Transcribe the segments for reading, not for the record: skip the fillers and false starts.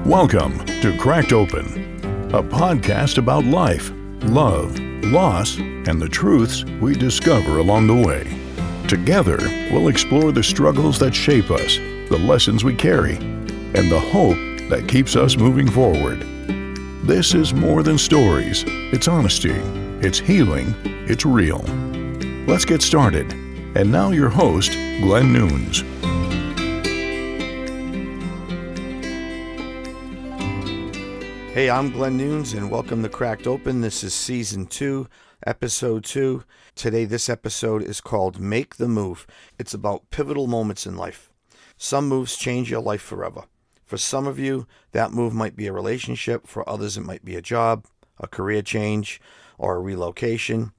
Welcome to Cracked Open, a podcast about life, love, loss, and the truths we discover along the way. Together, we'll explore the struggles that shape us, the lessons we carry, and the hope that keeps us moving forward. This is more than stories. It's honesty, it's healing, it's real. Let's get started. And now your host, Glen Nunes. Hey, I'm Glen Nunes, and welcome to Cracked Open. This is Season 2, Episode 2. Today, this episode is called Make the Move. It's about pivotal moments in life. Some moves change your life forever. For some of you, that move might be a relationship. For others, it might be a job, a career change, or a relocation.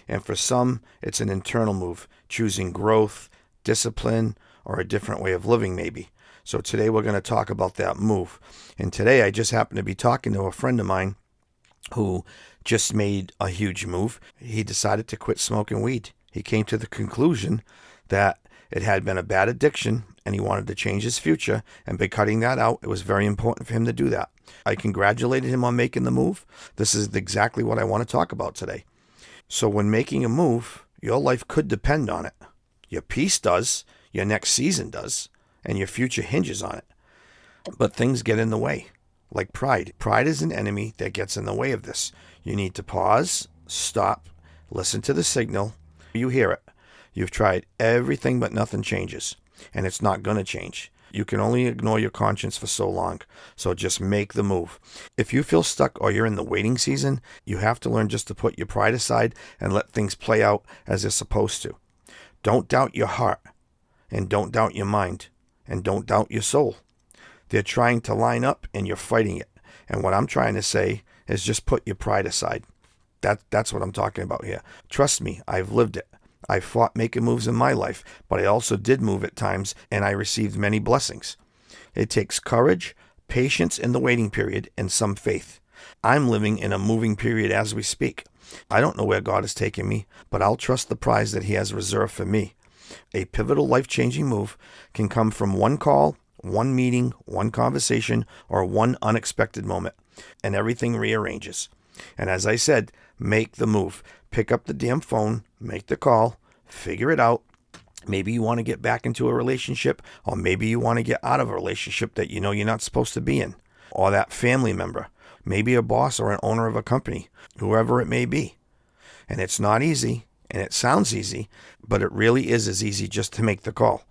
And for some, it's an internal move, choosing growth, discipline, or a different way of living maybe. So today we're going to talk about that move. And today I just happened to be talking to a friend of mine who just made a huge move. He decided to quit smoking weed. He came to the conclusion that it had been a bad addiction and he wanted to change his future. And by cutting that out, it was very important for him to do that. I congratulated him on making the move. This is exactly what I want to talk about today. So when making a move, your life could depend on it. Your peace does, your next season does, and your future hinges on it. But things get in the way, like pride. Pride is an enemy that gets in the way of this. You need to pause, stop, listen to the signal. You hear it. You've tried everything, but nothing changes, and it's not going to change. You can only ignore your conscience for so long, so just make the move. If you feel stuck or you're in the waiting season, you have to learn just to put your pride aside and let things play out as they're supposed to. Don't doubt your heart, and don't doubt your mind, and don't doubt your soul. They're trying to line up and you're fighting it. And what I'm trying to say is just put your pride aside. That's what I'm talking about here. Trust me, I've lived it. I fought making moves in my life, but I also did move at times and I received many blessings. It takes courage, patience in the waiting period, and some faith. I'm living in a moving period as we speak. I don't know where God is taking me, but I'll trust the prize that He has reserved for me. A pivotal life-changing move can come from one call, one meeting, one conversation, or one unexpected moment, and everything rearranges. And as I said, make the move. Pick up the damn phone, make the call, figure it out. Maybe you want to get back into a relationship, or maybe you want to get out of a relationship that you know you're not supposed to be in, or that family member, maybe a boss or an owner of a company, whoever it may be. And it's not easy. And it sounds easy, but it really is as easy just to make the call.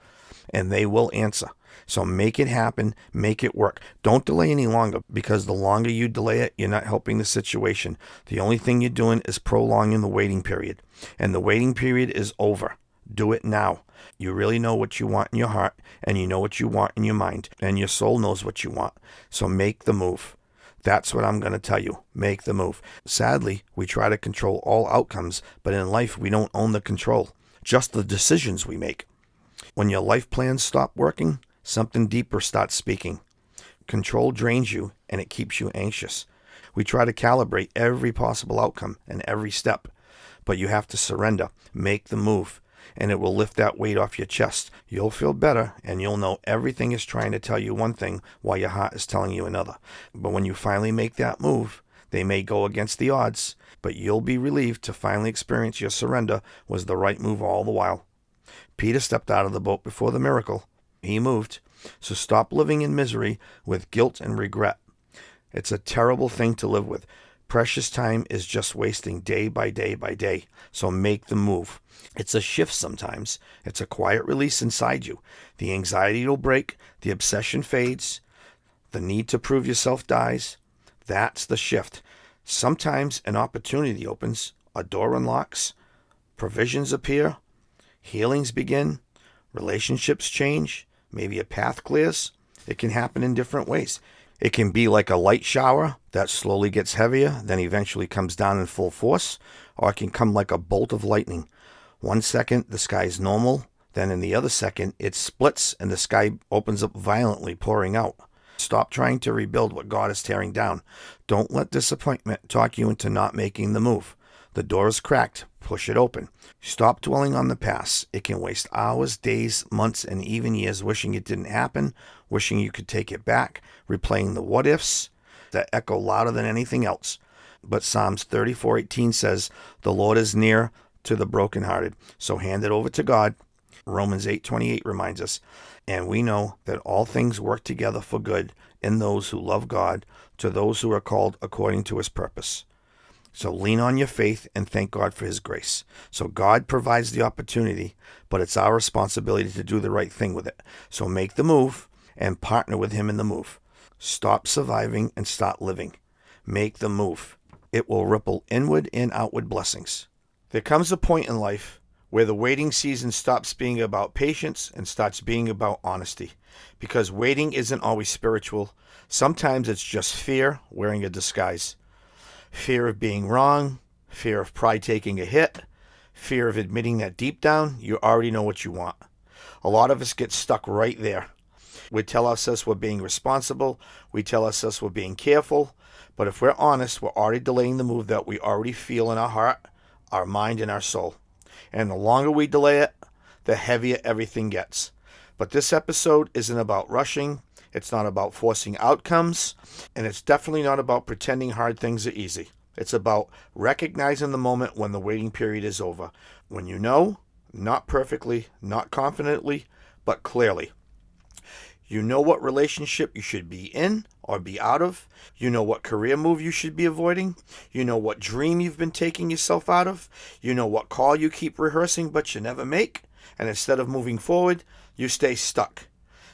And they will answer. So make it happen, make it work. Don't delay any longer, because the longer you delay it, you're not helping the situation. The only thing you're doing is prolonging the waiting period. And the waiting period is over. Do it now. You really know what you want in your heart, and you know what you want in your mind, and your soul knows what you want. So make the move. That's what I'm going to tell you. Make the move. Sadly, we try to control all outcomes, but in life, we don't own the control, just the decisions we make. When your life plans stop working, something deeper starts speaking. Control drains you, and it keeps you anxious. We try to calibrate every possible outcome and every step, but you have to surrender. Make the move, and it will lift that weight off your chest. You'll feel better, and you'll know everything is trying to tell you one thing while your heart is telling you another. But when you finally make that move, they may go against the odds, but you'll be relieved to finally experience your surrender was the right move all the while. Peter stepped out of the boat before the miracle. He moved. So stop living in misery with guilt and regret. It's a terrible thing to live with. Precious time is just wasting day by day by day. So make the move. It's a shift sometimes. It's a quiet release inside you. The anxiety will break. The obsession fades. The need to prove yourself dies. That's the shift. Sometimes an opportunity opens. A door unlocks. Provisions appear. Healings begin. Relationships change. Maybe a path clears. It can happen in different ways. It can be like a light shower that slowly gets heavier, then eventually comes down in full force, or it can come like a bolt of lightning. 1 second, the sky is normal, then in the other second, it splits and the sky opens up violently, pouring out. Stop trying to rebuild what God is tearing down. Don't let disappointment talk you into not making the move. The door is cracked. Push it open. Stop dwelling on the past. It can waste hours, days, months, and even years wishing it didn't happen, wishing you could take it back, replaying the what ifs that echo louder than anything else. But Psalms 34:18 says, "The Lord is near to the brokenhearted." So hand it over to God. Romans 8:28 reminds us, "And we know that all things work together for good in those who love God, to those who are called according to his purpose." So lean on your faith and thank God for his grace. So God provides the opportunity, but it's our responsibility to do the right thing with it. So make the move and partner with him in the move. Stop surviving and start living. Make the move. It will ripple inward and outward blessings. There comes a point in life where the waiting season stops being about patience and starts being about honesty. Because waiting isn't always spiritual. Sometimes it's just fear wearing a disguise. Fear of being wrong, fear of pride taking a hit, fear of admitting that deep down you already know what you want. A lot of us get stuck right there. We tell ourselves we're being responsible, we tell ourselves we're being careful, but if we're honest, we're already delaying the move that we already feel in our heart, our mind, and our soul. And the longer we delay it, the heavier everything gets. But this episode isn't about rushing. It's not about forcing outcomes, and it's definitely not about pretending hard things are easy. It's about recognizing the moment when the waiting period is over. When you know, not perfectly, not confidently, but clearly. You know what relationship you should be in or be out of. You know what career move you should be avoiding. You know what dream you've been taking yourself out of. You know what call you keep rehearsing but you never make. And instead of moving forward, you stay stuck.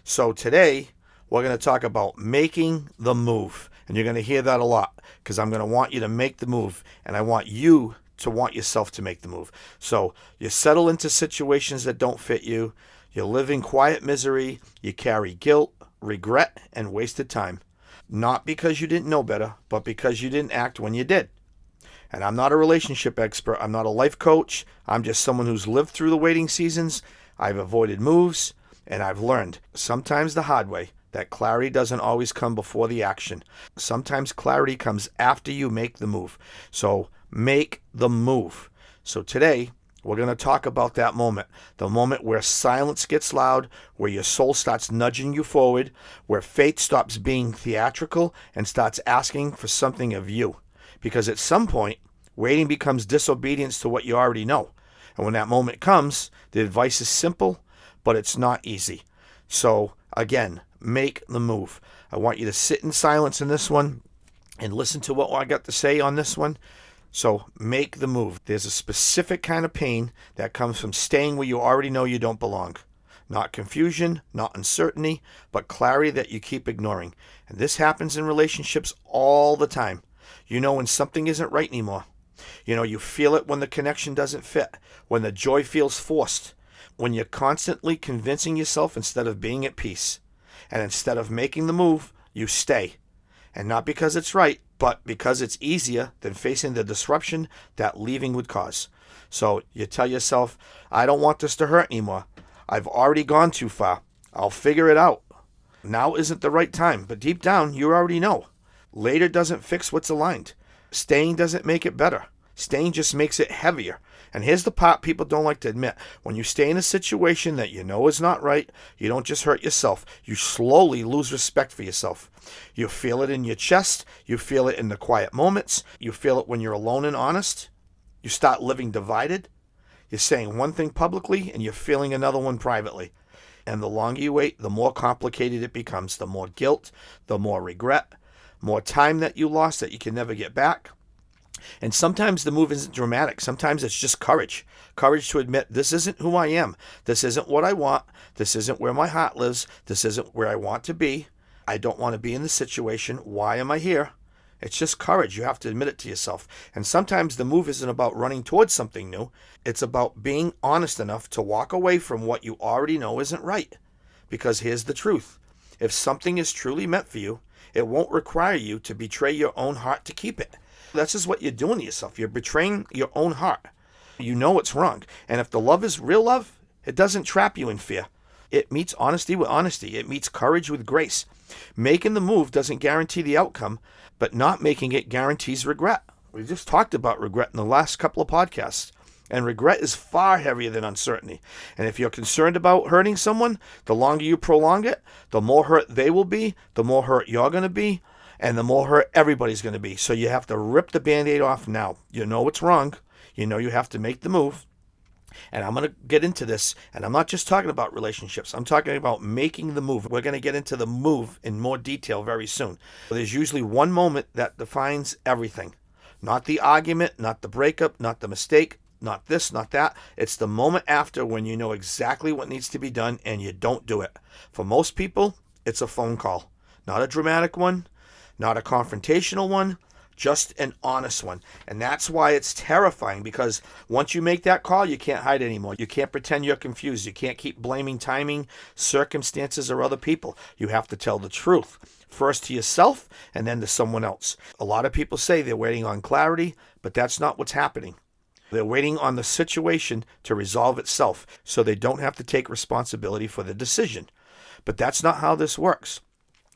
So today, we're going to talk about making the move. And you're going to hear that a lot because I'm going to want you to make the move. And I want you to want yourself to make the move. So you settle into situations that don't fit you. You live in quiet misery. You carry guilt, regret, and wasted time. Not because you didn't know better, but because you didn't act when you did. And I'm not a relationship expert. I'm not a life coach. I'm just someone who's lived through the waiting seasons. I've avoided moves, and I've learned, sometimes the hard way, that clarity doesn't always come before the action. Sometimes clarity comes after you make the move. So make the move. So today, we're going to talk about that moment. The moment where silence gets loud, where your soul starts nudging you forward, where faith stops being theatrical and starts asking for something of you. Because at some point, waiting becomes disobedience to what you already know. And when that moment comes, the advice is simple, but it's not easy. So again, make the move. I want you to sit in silence in this one and listen to what I got to say on this one. So make the move. There's a specific kind of pain that comes from staying where you already know you don't belong. Not confusion, not uncertainty, but clarity that you keep ignoring. And this happens in relationships all the time. You know when something isn't right anymore. You know, you feel it when the connection doesn't fit, when the joy feels forced, when you're constantly convincing yourself instead of being at peace. And instead of making the move, you stay. And not because it's right, but because it's easier than facing the disruption that leaving would cause. So you tell yourself, I don't want this to hurt anymore. I've already gone too far. I'll figure it out. Now isn't the right time, but deep down, you already know. Later doesn't fix what's aligned. Staying doesn't make it better. Staying just makes it heavier. And here's the part people don't like to admit. When you stay in a situation that you know is not right, you don't just hurt yourself. You slowly lose respect for yourself. You feel it in your chest. You feel it in the quiet moments. You feel it when you're alone and honest. You start living divided. You're saying one thing publicly and you're feeling another one privately. And the longer you wait, the more complicated it becomes. The more guilt, the more regret, more time that you lost that you can never get back. And sometimes the move isn't dramatic. Sometimes it's just courage. Courage to admit, this isn't who I am. This isn't what I want. This isn't where my heart lives. This isn't where I want to be. I don't want to be in this situation. Why am I here? It's just courage. You have to admit it to yourself. And sometimes the move isn't about running towards something new. It's about being honest enough to walk away from what you already know isn't right. Because here's the truth. If something is truly meant for you, it won't require you to betray your own heart to keep it. That's just what you're doing to yourself. You're betraying your own heart. You know it's wrong. And if the love is real love, it doesn't trap you in fear. It meets honesty with honesty. It meets courage with grace. Making the move doesn't guarantee the outcome, but not making it guarantees regret. We just talked about regret in the last couple of podcasts. And regret is far heavier than uncertainty. And if you're concerned about hurting someone, the longer you prolong it, the more hurt they will be, the more hurt you're going to be, and the more hurt everybody's going to be. So you have to rip the Band-Aid off now. You know it's wrong. You know you have to make the move. And I'm going to get into this, and I'm not just talking about relationships. I'm talking about making the move. We're going to get into the move in more detail very soon. There's usually one moment that defines everything. Not the argument, not the breakup, not the mistake, not this, not that. It's the moment after when you know exactly what needs to be done and you don't do it. For most people, it's a phone call. Not a dramatic one, not a confrontational one, just an honest one. And that's why it's terrifying, because once you make that call, you can't hide anymore. You can't pretend you're confused. You can't keep blaming timing, circumstances, or other people. You have to tell the truth, first to yourself and then to someone else. A lot of people say they're waiting on clarity, but that's not what's happening. They're waiting on the situation to resolve itself so they don't have to take responsibility for the decision. But that's not how this works.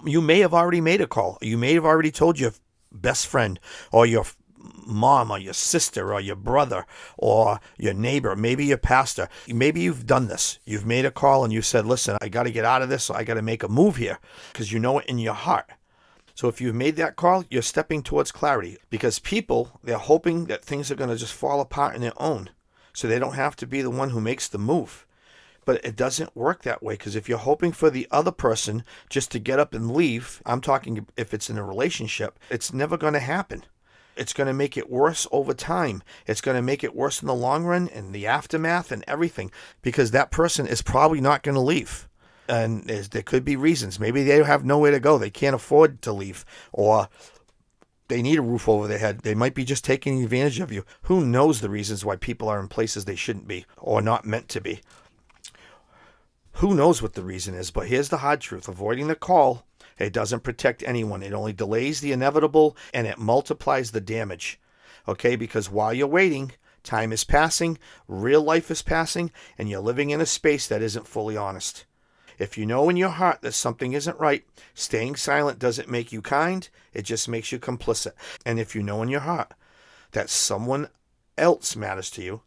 You may have already made a call. You may have already told your best friend or your mom or your sister or your brother or your neighbor, maybe your pastor. Maybe you've done this. You've made a call and you said, listen, I got to get out of this. So I got to make a move here, because you know it in your heart. So if you've made that call, you're stepping towards clarity, because people, they're hoping that things are going to just fall apart on their own so they don't have to be the one who makes the move. But it doesn't work that way, because if you're hoping for the other person just to get up and leave, I'm talking if it's in a relationship, it's never going to happen. It's going to make it worse over time. It's going to make it worse in the long run and the aftermath and everything, because that person is probably not going to leave. And there could be reasons. Maybe they have nowhere to go. They can't afford to leave, or they need a roof over their head. They might be just taking advantage of you. Who knows the reasons why people are in places they shouldn't be or not meant to be? Who knows what the reason is? But here's the hard truth. Avoiding the call, it doesn't protect anyone. It only delays the inevitable, and it multiplies the damage. Okay? Because while you're waiting, time is passing, real life is passing, and you're living in a space that isn't fully honest. If you know in your heart that something isn't right, staying silent doesn't make you kind. It just makes you complicit. And if you know in your heart that someone else matters to you,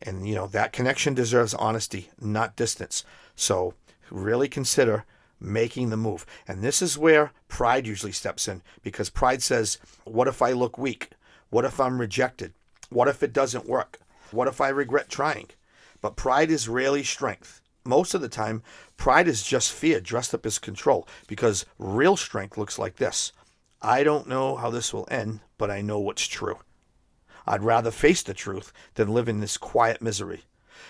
and that connection deserves honesty, not distance. So really consider making the move. And this is where pride usually steps in, because pride says, what if I look weak? What if I'm rejected? What if it doesn't work? What if I regret trying? But pride is rarely strength. Most of the time, pride is just fear dressed up as control, because real strength looks like this. I don't know how this will end, but I know what's true. I'd rather face the truth than live in this quiet misery.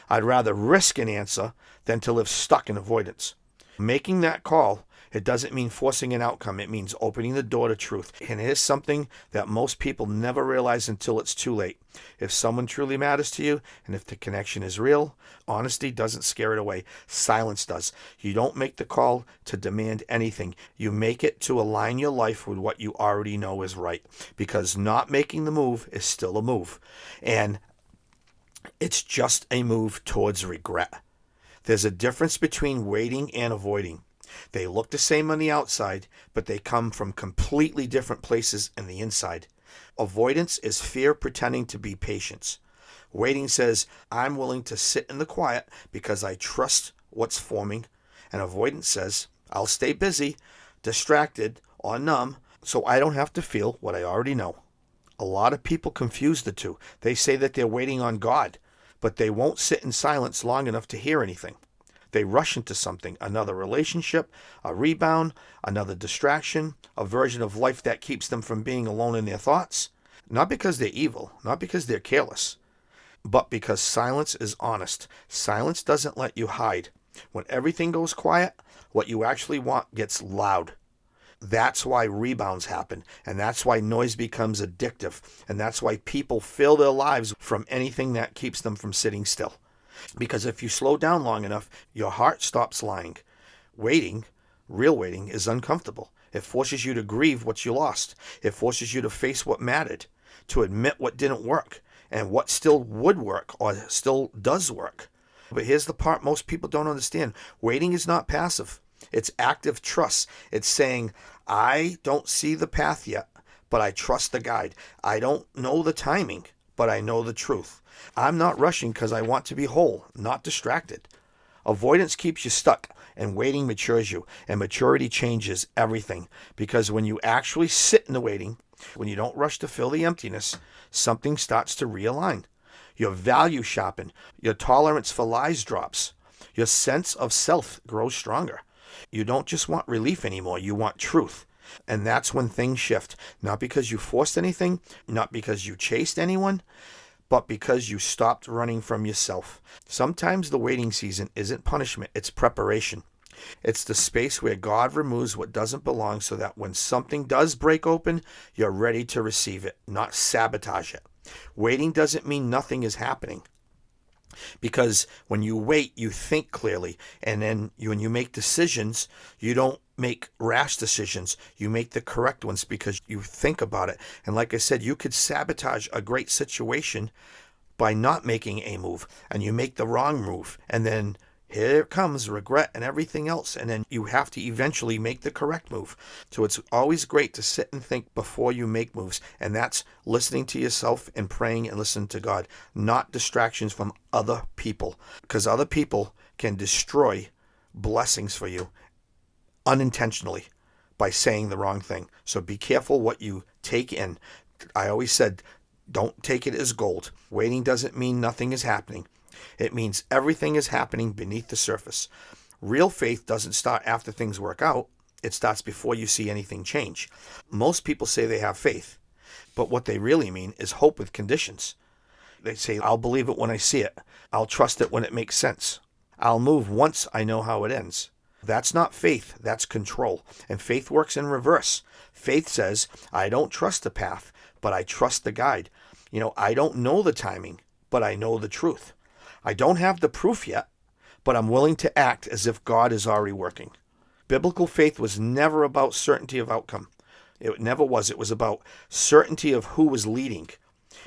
I'd rather risk an answer than to live stuck in avoidance. Making that call, it doesn't mean forcing an outcome. It means opening the door to truth. And it is something that most people never realize until it's too late. If someone truly matters to you, and if the connection is real, honesty doesn't scare it away. Silence does. You don't make the call to demand anything. You make it to align your life with what you already know is right. Because not making the move is still a move. And it's just a move towards regret. There's a difference between waiting and avoiding. They look the same on the outside, but they come from completely different places in the inside. Avoidance is fear pretending to be patience. Waiting says, I'm willing to sit in the quiet because I trust what's forming. And avoidance says, I'll stay busy, distracted, or numb, so I don't have to feel what I already know. A lot of people confuse the two. They say that they're waiting on God, but they won't sit in silence long enough to hear anything. They rush into something, another relationship, a rebound, another distraction, a version of life that keeps them from being alone in their thoughts. Not because they're evil, not because they're careless, but because silence is honest. Silence doesn't let you hide. When everything goes quiet, what you actually want gets loud. That's why rebounds happen, and that's why noise becomes addictive, and that's why people fill their lives from anything that keeps them from sitting still. Because if you slow down long enough, your heart stops lying. Waiting, real waiting, is uncomfortable. It forces you to grieve what you lost. It forces you to face what mattered, to admit what didn't work, and what still would work or still does work. But here's the part most people don't understand. Waiting is not passive. It's active trust. It's saying, I don't see the path yet, but I trust the guide. I don't know the timing, but I know the truth. I'm not rushing because I want to be whole, not distracted. Avoidance keeps you stuck, and waiting matures you, and maturity changes everything. Because when you actually sit in the waiting, when you don't rush to fill the emptiness, something starts to realign. Your value sharpen, your tolerance for lies drops, your sense of self grows stronger. You don't just want relief anymore, you want truth. And that's when things shift. Not because you forced anything, not because you chased anyone, but because you stopped running from yourself. Sometimes the waiting season isn't punishment, it's preparation. It's the space where God removes what doesn't belong so that when something does break open, you're ready to receive it, not sabotage it. Waiting doesn't mean nothing is happening. Because when you wait, you think clearly. And then when you make decisions, you don't make rash decisions. You make the correct ones because you think about it. And like I said, you could sabotage a great situation by not making a move. And you make the wrong move. And then here comes regret and everything else. And then you have to eventually make the correct move. So it's always great to sit and think before you make moves. And that's listening to yourself and praying and listening to God, not distractions from other people. Because other people can destroy blessings for you unintentionally by saying the wrong thing. So be careful what you take in. I always said, don't take it as gold. Waiting doesn't mean nothing is happening. It means everything is happening beneath the surface. Real faith doesn't start after things work out. It starts before you see anything change. Most people say they have faith, but what they really mean is hope with conditions. They say, I'll believe it when I see it. I'll trust it when it makes sense. I'll move once I know how it ends. That's not faith, that's control. And faith works in reverse. Faith says, I don't trust the path, but I trust the guide. I don't know the timing, but I know the truth. I don't have the proof yet, but I'm willing to act as if God is already working. Biblical faith was never about certainty of outcome. It never was. It was about certainty of who was leading.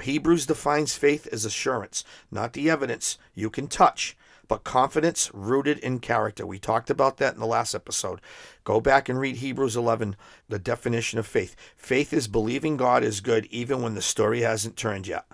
Hebrews defines faith as assurance, not the evidence you can touch, but confidence rooted in character. We talked about that in the last episode. Go back and read Hebrews 11, the definition of faith. Faith is believing God is good even when the story hasn't turned yet.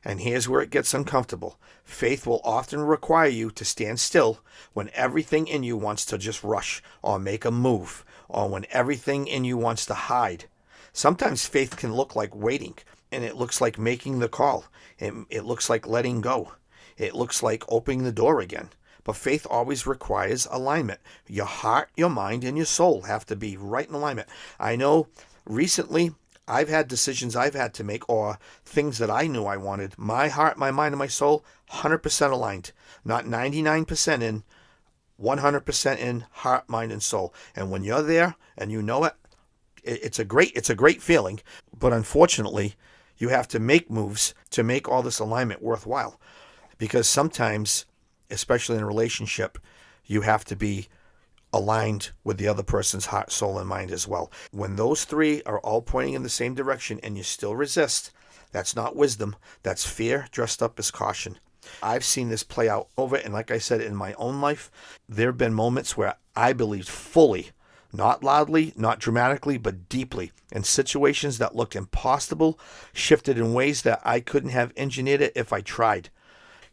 And here's where it gets uncomfortable. Faith will often require you to stand still when everything in you wants to just rush or make a move, or when everything in you wants to hide. Sometimes faith can look like waiting, and it looks like making the call. It looks like letting go. It looks like opening the door again. But faith always requires alignment. Your heart, your mind, and your soul have to be right in alignment. I know recently I've had decisions I've had to make, or things that I knew I wanted. My heart, my mind, and my soul, 100% aligned. Not 99% in, 100% in heart, mind, and soul. And when you're there and you know it, it's a great feeling. But unfortunately, you have to make moves to make all this alignment worthwhile. Because sometimes, especially in a relationship, you have to be aligned with the other person's heart, soul, and mind as well. When those three are all pointing in the same direction and you still resist, that's not wisdom. That's fear dressed up as caution. I've seen this play out over, and like I said, in my own life, there have been moments where I believed fully, not loudly, not dramatically, but deeply, in situations that looked impossible, shifted in ways that I couldn't have engineered it if I tried.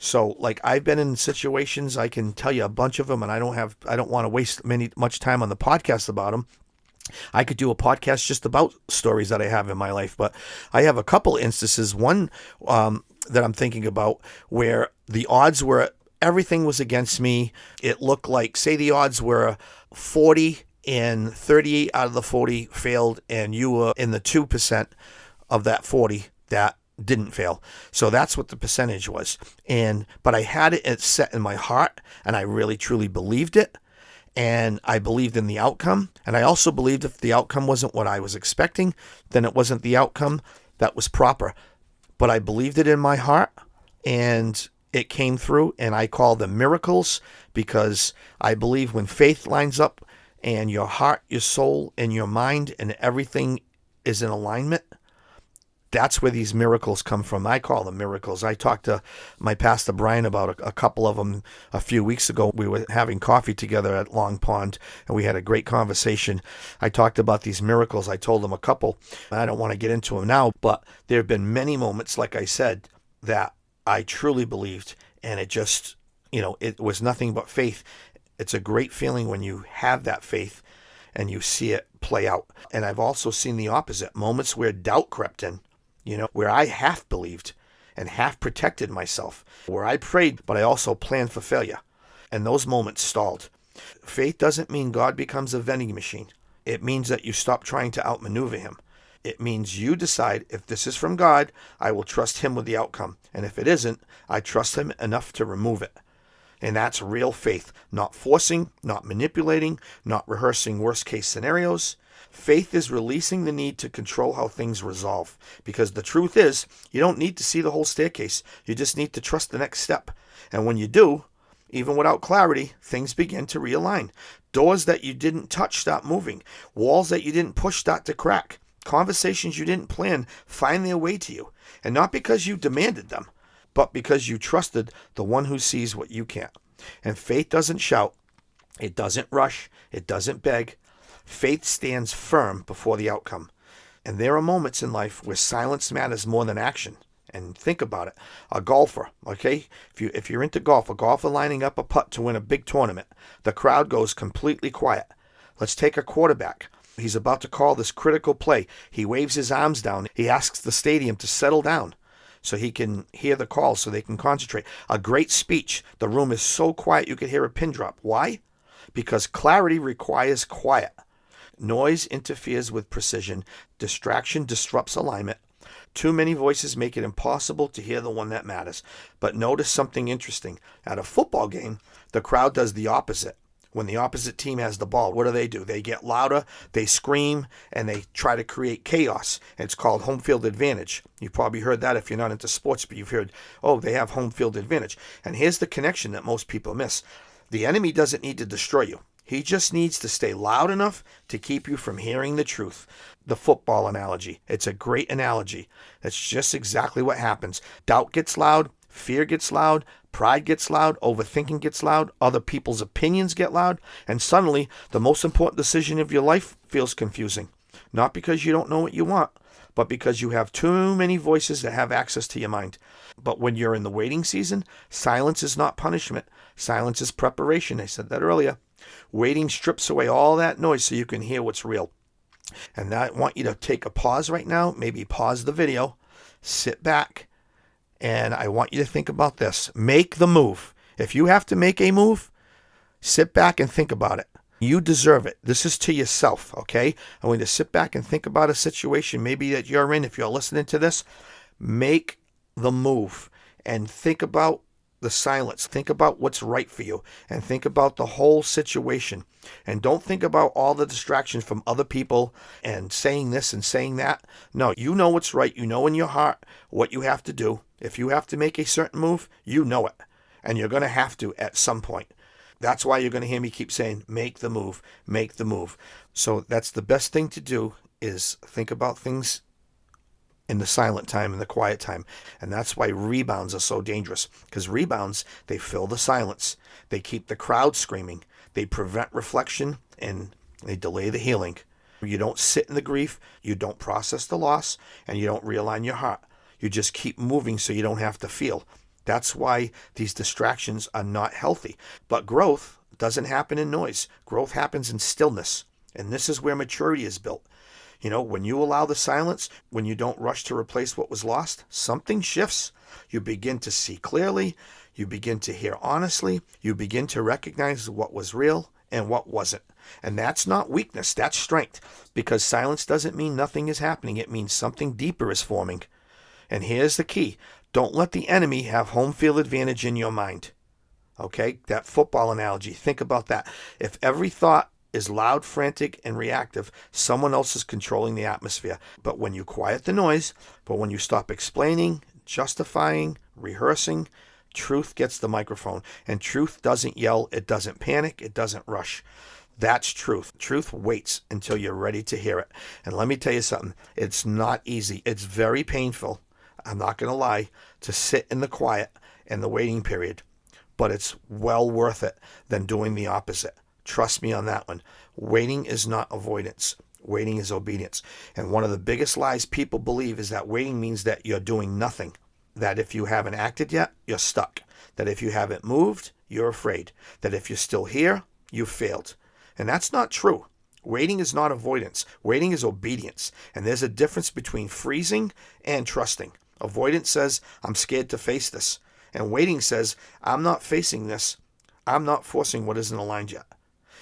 So, like, I've been in situations, I can tell you a bunch of them, and I don't want to waste much time on the podcast about them. I could do a podcast just about stories that I have in my life, but I have a couple instances. One that I'm thinking about where the odds were, everything was against me. It looked like, say the odds were 40 and 38 out of the 40 failed, and you were in the 2% of that 40 that didn't fail. So that's what the percentage was. But I had it set in my heart, and I really truly believed it. And I believed in the outcome. And I also believed if the outcome wasn't what I was expecting, then it wasn't the outcome that was proper. But I believed it in my heart, and it came through, and I call them miracles, because I believe when faith lines up and your heart, your soul, and your mind and everything is in alignment, That's where these miracles come from. I call them miracles. I talked to my pastor Brian about a couple of them a few weeks ago. We were having coffee together at Long Pond, and we had a great conversation. I talked about these miracles. I told him a couple. I don't want to get into them now, but there have been many moments, like I said, that I truly believed, and it just, it was nothing but faith. It's a great feeling when you have that faith and you see it play out. And I've also seen the opposite, moments where doubt crept in. Where I half believed and half protected myself, where I prayed, but I also planned for failure. And those moments stalled. Faith doesn't mean God becomes a vending machine. It means that you stop trying to outmaneuver him. It means you decide, if this is from God, I will trust him with the outcome. And if it isn't, I trust him enough to remove it. And that's real faith. Not forcing, not manipulating, not rehearsing worst case scenarios. Faith is releasing the need to control how things resolve. Because the truth is, you don't need to see the whole staircase. You just need to trust the next step. And when you do, even without clarity, things begin to realign. Doors that you didn't touch start moving. Walls that you didn't push start to crack. Conversations you didn't plan find their way to you. And not because you demanded them, but because you trusted the one who sees what you can't. And faith doesn't shout. It doesn't rush. It doesn't beg. Faith stands firm before the outcome. And there are moments in life where silence matters more than action. And think about it. A golfer, okay? If you're into golf, a golfer lining up a putt to win a big tournament, the crowd goes completely quiet. Let's take a quarterback. He's about to call this critical play. He waves his arms down. He asks the stadium to settle down so he can hear the call, so they can concentrate. A great speech. The room is so quiet you could hear a pin drop. Why? Because clarity requires quiet. Noise interferes with precision. Distraction disrupts alignment. Too many voices make it impossible to hear the one that matters. But notice something interesting. At a football game, the crowd does the opposite. When the opposite team has the ball, what do? They get louder, they scream, and they try to create chaos. It's called home field advantage. You've probably heard that if you're not into sports, but you've heard, they have home field advantage. And here's the connection that most people miss. The enemy doesn't need to destroy you. He just needs to stay loud enough to keep you from hearing the truth. The football analogy. It's a great analogy. That's just exactly what happens. Doubt gets loud. Fear gets loud. Pride gets loud. Overthinking gets loud. Other people's opinions get loud. And suddenly, the most important decision of your life feels confusing. Not because you don't know what you want, but because you have too many voices that have access to your mind. But when you're in the waiting season, silence is not punishment. Silence is preparation. I said that earlier. Waiting strips away all that noise so you can hear what's real. And I want you to take a pause right now, maybe pause the video, sit back, and I want you to think about this. Make the move. If you have to make a move, sit back and think about it. You deserve it. This is to yourself, okay? I want you to sit back and think about a situation maybe that you're in. If you're listening to this, make the move and think about the silence. Think about what's right for you and think about the whole situation. And don't think about all the distractions from other people and saying this and saying that. No, you know what's right. You know in your heart what you have to do. If you have to make a certain move, you know it. And you're going to have to at some point. That's why you're going to hear me keep saying, make the move, make the move. So that's the best thing to do, is think about things in the silent time, in the quiet time. And that's why rebounds are so dangerous. Because rebounds, they fill the silence. They keep the crowd screaming. They prevent reflection, and they delay the healing. You don't sit in the grief. You don't process the loss. And you don't realign your heart. You just keep moving so you don't have to feel. That's why these distractions are not healthy. But growth doesn't happen in noise. Growth happens in stillness. And this is where maturity is built. You know, when you allow the silence, when you don't rush to replace what was lost, something shifts. You begin to see clearly. You begin to hear honestly. You begin to recognize what was real and what wasn't. And that's not weakness. That's strength. Because silence doesn't mean nothing is happening. It means something deeper is forming. And here's the key. Don't let the enemy have home field advantage in your mind. Okay? That football analogy. Think about that. If every thought is loud, frantic, and reactive, someone else is controlling the atmosphere. But when you quiet the noise, but when you stop explaining, justifying, rehearsing, truth gets the microphone. And truth doesn't yell, it doesn't panic, it doesn't rush. That's truth. Truth waits until you're ready to hear it. And let me tell you something. It's not easy. It's very painful. I'm not going to lie, to sit in the quiet in the waiting period. But it's well worth it than doing the opposite. Trust me on that one. Waiting is not avoidance. Waiting is obedience. And one of the biggest lies people believe is that waiting means that you're doing nothing. That if you haven't acted yet, you're stuck. That if you haven't moved, you're afraid. That if you're still here, you failed. And that's not true. Waiting is not avoidance. Waiting is obedience. And there's a difference between freezing and trusting. Avoidance says, I'm scared to face this. And waiting says, I'm not facing this. I'm not forcing what isn't aligned yet.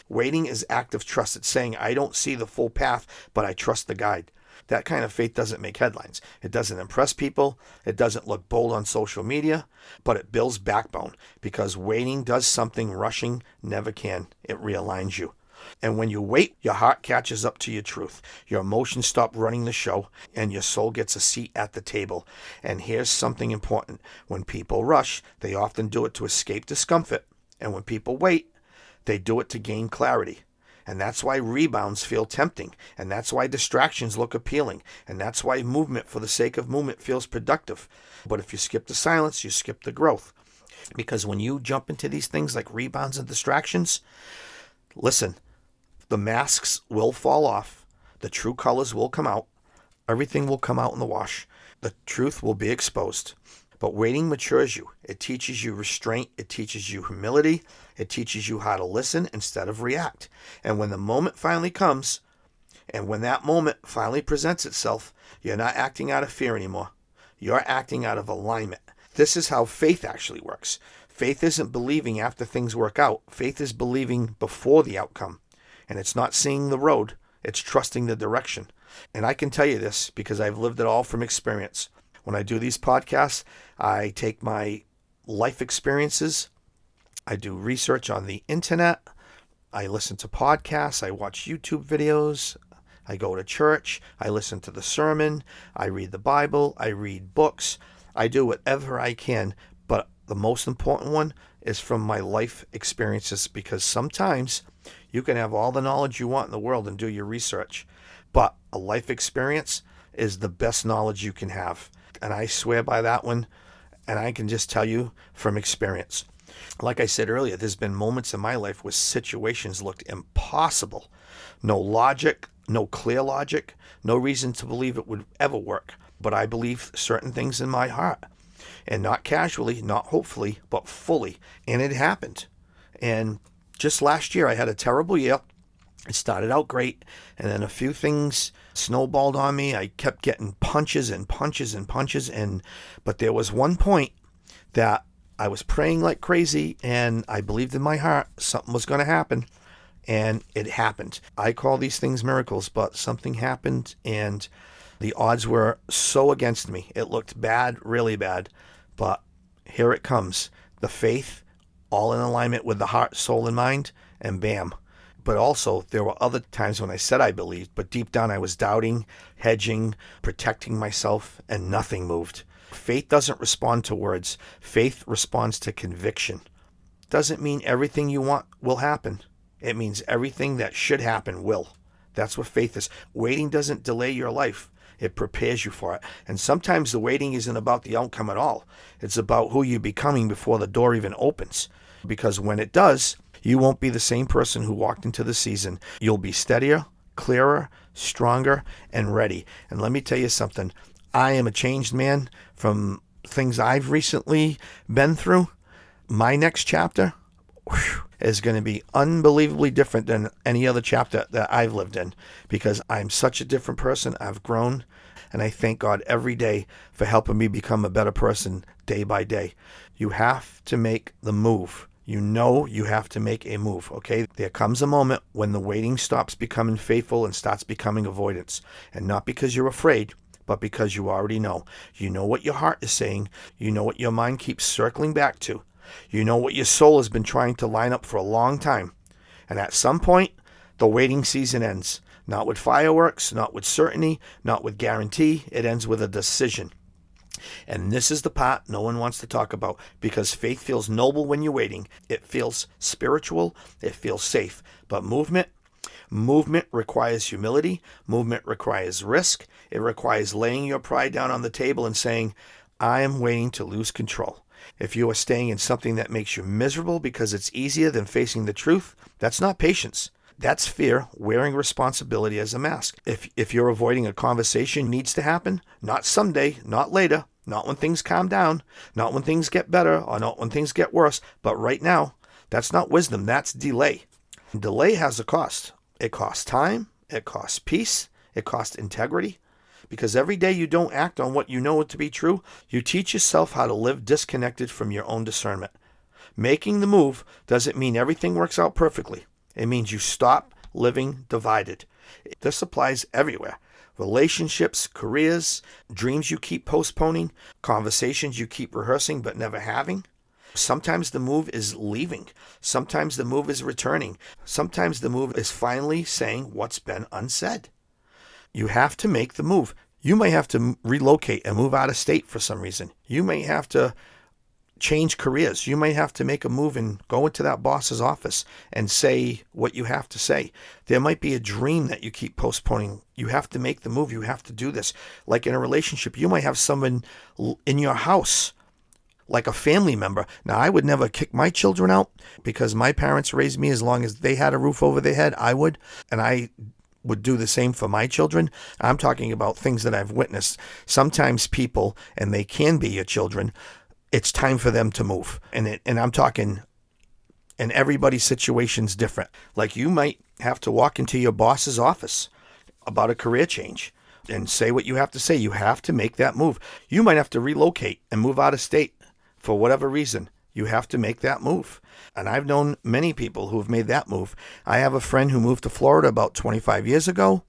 Waiting is active trust. It's saying, I don't see the full path, but I trust the guide. That kind of faith doesn't make headlines. It doesn't impress people. It doesn't look bold on social media, but it builds backbone because waiting does something rushing never can. It realigns you. And when you wait, your heart catches up to your truth. Your emotions stop running the show, and your soul gets a seat at the table. And here's something important. When people rush, they often do it to escape discomfort. And when people wait, they do it to gain clarity. And that's why rebounds feel tempting. And that's why distractions look appealing. And that's why movement for the sake of movement feels productive. But if you skip the silence, you skip the growth. Because when you jump into these things like rebounds and distractions, listen, the masks will fall off. The true colors will come out. Everything will come out in the wash. The truth will be exposed. But waiting matures you. It teaches you restraint. It teaches you humility. It teaches you how to listen instead of react. And when the moment finally comes, and when that moment finally presents itself, you're not acting out of fear anymore. You're acting out of alignment. This is how faith actually works. Faith isn't believing after things work out. Faith is believing before the outcome. And it's not seeing the road. It's trusting the direction. And I can tell you this because I've lived it all from experience. When I do these podcasts, I take my life experiences. I do research on the internet. I listen to podcasts. I watch YouTube videos. I go to church. I listen to the sermon. I read the Bible. I read books. I do whatever I can. But the most important one is from my life experiences, because sometimes you can have all the knowledge you want in the world and do your research, but a life experience is the best knowledge you can have. And I swear by that one, and I can just tell you from experience. Like I said earlier, there's been moments in my life where situations looked impossible. No logic, no clear logic, no reason to believe it would ever work. But I believe certain things in my heart. And not casually, not hopefully, but fully. And it happened. And just last year, I had a terrible year. It started out great, and then a few things snowballed on me. I kept getting punches and punches and punches, but there was one point that I was praying like crazy, and I believed in my heart something was going to happen, and it happened. I call these things miracles, but something happened, and the odds were so against me. It looked bad, really bad, but here it comes. The faith, all in alignment with the heart, soul, and mind, and bam. But also, there were other times when I said I believed, but deep down I was doubting, hedging, protecting myself, and nothing moved. Faith doesn't respond to words. Faith responds to conviction. Doesn't mean everything you want will happen. It means everything that should happen will. That's what faith is. Waiting doesn't delay your life. It prepares you for it. And sometimes the waiting isn't about the outcome at all. It's about who you're becoming before the door even opens. Because when it does, you won't be the same person who walked into the season. You'll be steadier, clearer, stronger, and ready. And let me tell you something. I am a changed man from things I've recently been through. My next chapter is going to be unbelievably different than any other chapter that I've lived in, because I'm such a different person. I've grown, and I thank God every day for helping me become a better person day by day. You have to make the move. You know you have to make a move, okay? There comes a moment when the waiting stops becoming faithful and starts becoming avoidance. And not because you're afraid, but because you already know. You know what your heart is saying. You know what your mind keeps circling back to. You know what your soul has been trying to line up for a long time. And at some point, the waiting season ends. Not with fireworks, not with certainty, not with guarantee. It ends with a decision. And this is the part no one wants to talk about, because faith feels noble when you're waiting. It feels spiritual. It feels safe. But movement requires humility. Movement requires risk. It requires laying your pride down on the table and saying, I am waiting to lose control. If you are staying in something that makes you miserable because it's easier than facing the truth, that's not patience. That's fear wearing responsibility as a mask. If you're avoiding a conversation needs to happen, not someday, not later, not when things calm down, not when things get better, or not when things get worse, but right now, that's not wisdom, that's delay. Delay has a cost. It costs time, it costs peace, it costs integrity. Because every day you don't act on what you know to be true, you teach yourself how to live disconnected from your own discernment. Making the move doesn't mean everything works out perfectly. It means you stop living divided. This applies everywhere. Relationships, careers, dreams you keep postponing, conversations you keep rehearsing but never having. Sometimes the move is leaving. Sometimes the move is returning. Sometimes the move is finally saying what's been unsaid. You have to make the move. You may have to relocate and move out of state for some reason. You may have to change careers. You might have to make a move and go into that boss's office and say what you have to say. There might be a dream that you keep postponing. You have to make the move. You have to do this. Like in a relationship, you might have someone in your house, like a family member. Now, I would never kick my children out because my parents raised me as long as they had a roof over their head. I would, and I would do the same for my children. I'm talking about things that I've witnessed. Sometimes people, and they can be your children, it's time for them to move. And I'm talking, and everybody's situation's different. Like you might have to walk into your boss's office about a career change and say what you have to say. You have to make that move. You might have to relocate and move out of state for whatever reason. You have to make that move. And I've known many people who have made that move. I have a friend who moved to Florida about 25 years ago.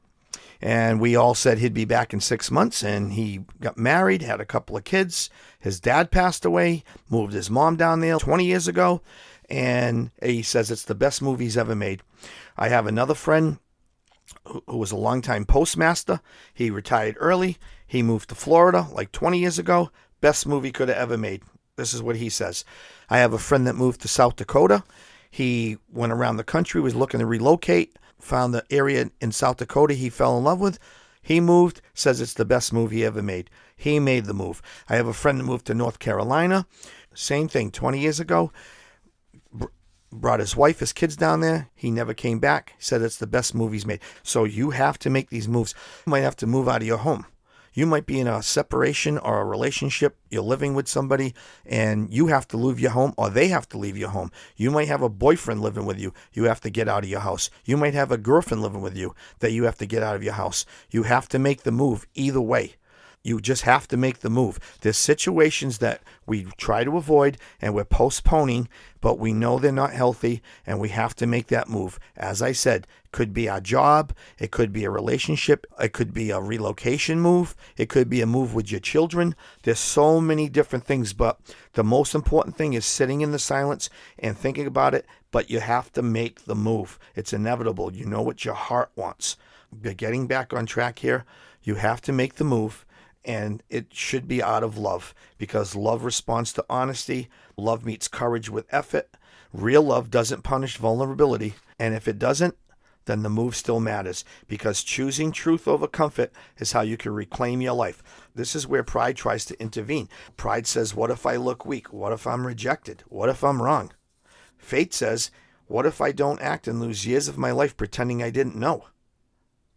And we all said he'd be back in 6 months, and he got married, had a couple of kids. His dad passed away, moved his mom down there 20 years ago, and he says it's the best move he's ever made. I have another friend who was a longtime postmaster. He retired early. He moved to Florida like 20 years ago. Best move he could have ever made. This is what he says. I have a friend that moved to South Dakota. He went around the country, was looking to relocate, found the area in South Dakota he fell in love with. He moved, says it's the best move he ever made. He made the move. I have a friend that moved to North Carolina. Same thing, 20 years ago. Brought his wife, his kids down there. He never came back. Said it's the best move he's made. So you have to make these moves. You might have to move out of your home. You might be in a separation or a relationship. You're living with somebody and you have to leave your home, or they have to leave your home. You might have a boyfriend living with you. You have to get out of your house. You might have a girlfriend living with you that you have to get out of your house. You have to make the move either way. You just have to make the move. There's situations that we try to avoid and we're postponing, but we know they're not healthy and we have to make that move. As I said, it could be our job, it could be a relationship, it could be a relocation move, it could be a move with your children. There's so many different things, but the most important thing is sitting in the silence and thinking about it, but you have to make the move. It's inevitable. You know what your heart wants. But getting back on track here, you have to make the move. And it should be out of love, because love responds to honesty. Love meets courage with effort. Real love doesn't punish vulnerability. And if it doesn't, then the move still matters, because choosing truth over comfort is how you can reclaim your life. This is where pride tries to intervene. Pride says, what if I look weak? What if I'm rejected? What if I'm wrong? Faith says, what if I don't act and lose years of my life pretending I didn't know?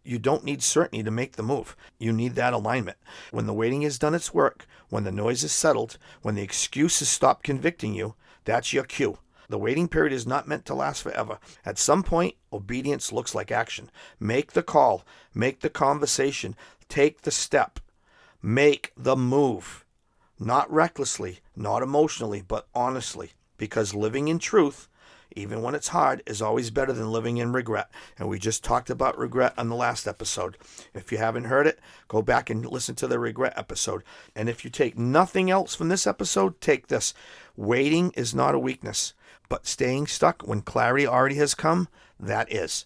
You don't need certainty to make the move. You need that alignment. When the waiting has done its work, when the noise is settled, when the excuses stop convicting you, that's your cue. The waiting period is not meant to last forever. At some point, obedience looks like action. Make the call. Make the conversation. Take the step. Make the move. Not recklessly, not emotionally, but honestly. Because living in truth, even when it's hard, is always better than living in regret. And we just talked about regret on the last episode. If you haven't heard it, go back and listen to the regret episode. And if you take nothing else from this episode, take this. Waiting is not a weakness, but staying stuck when clarity already has come, that is.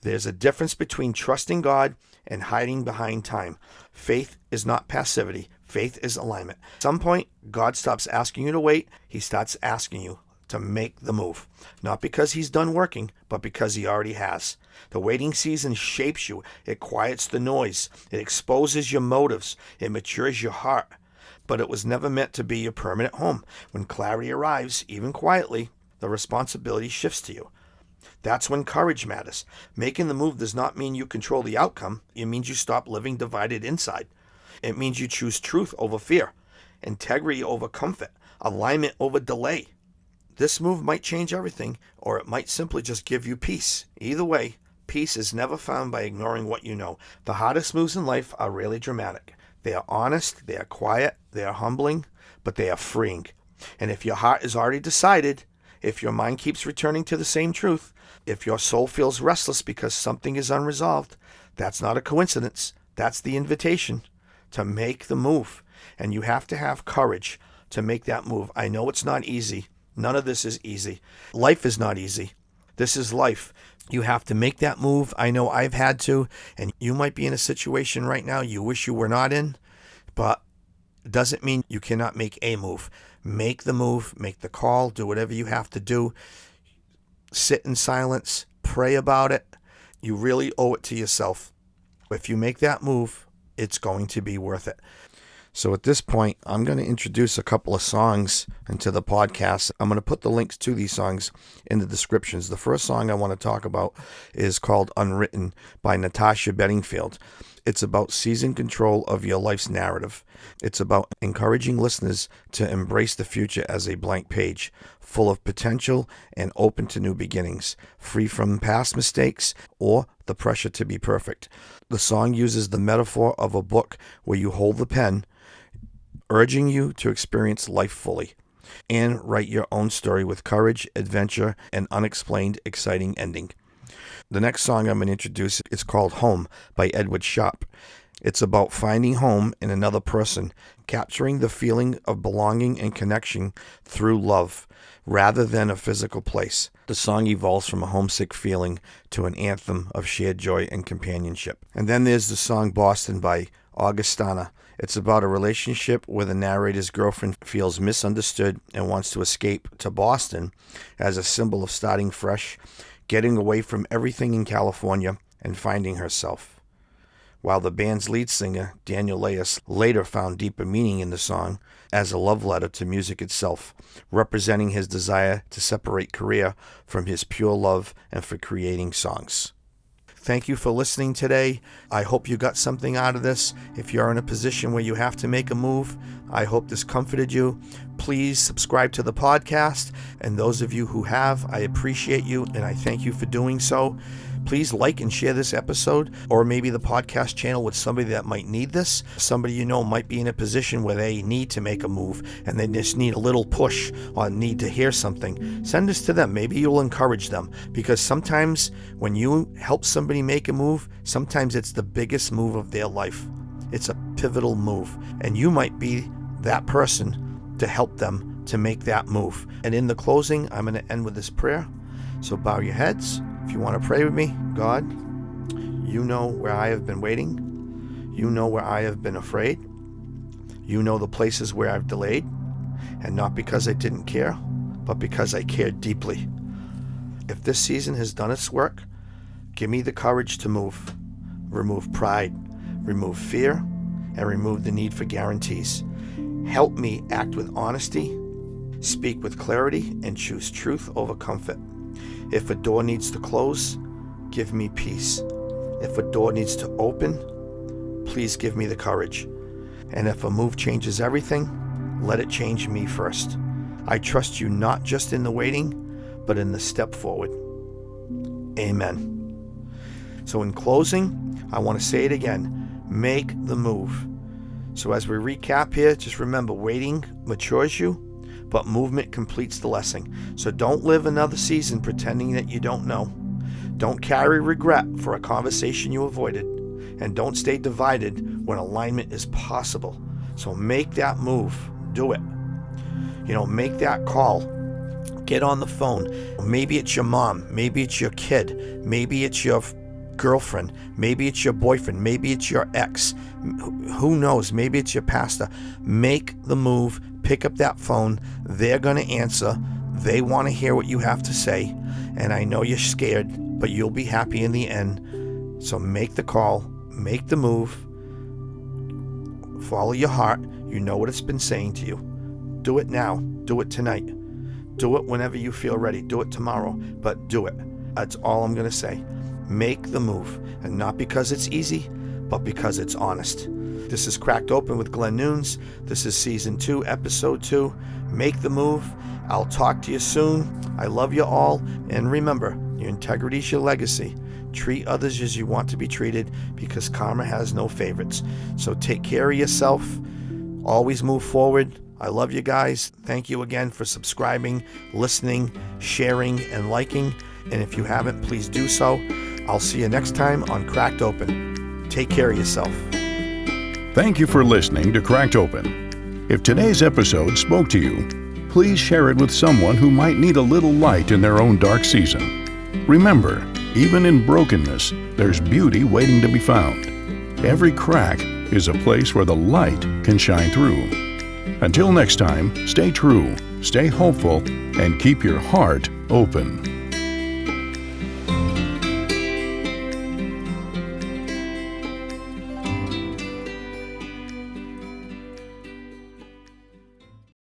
There's a difference between trusting God and hiding behind time. Faith is not passivity. Faith is alignment. At some point, God stops asking you to wait. He starts asking you to make the move. Not because he's done working, but because he already has. The waiting season shapes you. It quiets the noise. It exposes your motives. It matures your heart. But it was never meant to be your permanent home. When clarity arrives, even quietly, the responsibility shifts to you. That's when courage matters. Making the move does not mean you control the outcome. It means you stop living divided inside. It means you choose truth over fear, integrity over comfort, alignment over delay. This move might change everything, or it might simply just give you peace. Either way, peace is never found by ignoring what you know. The hardest moves in life are rarely dramatic. They are honest, they are quiet, they are humbling, but they are freeing. And if your heart is already decided, if your mind keeps returning to the same truth, if your soul feels restless because something is unresolved, that's not a coincidence. That's the invitation to make the move. And you have to have courage to make that move. I know it's not easy. None of this is easy. Life is not easy. This is life. You have to make that move. I know I've had to, and you might be in a situation right now you wish you were not in, but it doesn't mean you cannot make a move. Make the move, make the call, do whatever you have to do. Sit in silence, pray about it. You really owe it to yourself. If you make that move, it's going to be worth it. So at this point, I'm going to introduce a couple of songs into the podcast. I'm going to put the links to these songs in the descriptions. The first song I want to talk about is called Unwritten by Natasha Bedingfield. It's about seizing control of your life's narrative. It's about encouraging listeners to embrace the future as a blank page, full of potential and open to new beginnings, free from past mistakes or the pressure to be perfect. The song uses the metaphor of a book where you hold the pen, urging you to experience life fully and write your own story with courage, adventure, and unexplained, exciting ending. The next song I'm going to introduce is called Home by Edward Sharpe. It's about finding home in another person, capturing the feeling of belonging and connection through love, rather than a physical place. The song evolves from a homesick feeling to an anthem of shared joy and companionship. And then there's the song Boston by Augustana. It's about a relationship where the narrator's girlfriend feels misunderstood and wants to escape to Boston as a symbol of starting fresh, getting away from everything in California, and finding herself. While the band's lead singer, Daniel Leyes, later found deeper meaning in the song as a love letter to music itself, representing his desire to separate career from his pure love and for creating songs. Thank you for listening today. I hope you got something out of this. If you're in a position where you have to make a move, I hope this comforted you. Please subscribe to the podcast. And those of you who have, I appreciate you and I thank you for doing so. Please like and share this episode or maybe the podcast channel with somebody that might need this. Somebody you know might be in a position where they need to make a move and they just need a little push or need to hear something. Send this to them. Maybe you'll encourage them, because sometimes when you help somebody make a move, sometimes it's the biggest move of their life. It's a pivotal move, and you might be that person to help them to make that move. And in the closing, I'm going to end with this prayer. So bow your heads. If you want to pray with me, God, you know where I have been waiting. You know where I have been afraid. You know the places where I've delayed, and not because I didn't care, but because I cared deeply. If this season has done its work, give me the courage to move. Remove pride, remove fear, and remove the need for guarantees. Help me act with honesty, speak with clarity, and choose truth over comfort. If a door needs to close, give me peace. If a door needs to open, please give me the courage. And if a move changes everything, let it change me first. I trust you not just in the waiting, but in the step forward. Amen. So in closing, I want to say it again. Make the move. So as we recap here, just remember, waiting matures you, but movement completes the lesson. So don't live another season pretending that you don't know. Don't carry regret for a conversation you avoided. And don't stay divided when alignment is possible. So make that move. Do it. Make that call. Get on the phone. Maybe it's your mom. Maybe it's your kid. Maybe it's your girlfriend. Maybe it's your boyfriend. Maybe it's your ex. Who knows? Maybe it's your pastor. Make the move. Pick up that phone. They're going to answer. They want to hear what you have to say. And I know you're scared, but you'll be happy in the end. So make the call. Make the move. Follow your heart. You know what it's been saying to you. Do it now. Do it tonight. Do it whenever you feel ready. Do it tomorrow, but do it. That's all I'm going to say. Make the move. And not because it's easy, but because it's honest. This is Cracked Open with Glen Nunes. This is Season 2, Episode 2. Make the move. I'll talk to you soon. I love you all. And remember, your integrity is your legacy. Treat others as you want to be treated, because karma has no favorites. So take care of yourself. Always move forward. I love you guys. Thank you again for subscribing, listening, sharing, and liking. And if you haven't, please do so. I'll see you next time on Cracked Open. Take care of yourself. Thank you for listening to Cracked Open. If today's episode spoke to you, please share it with someone who might need a little light in their own dark season. Remember, even in brokenness, there's beauty waiting to be found. Every crack is a place where the light can shine through. Until next time, stay true, stay hopeful, and keep your heart open.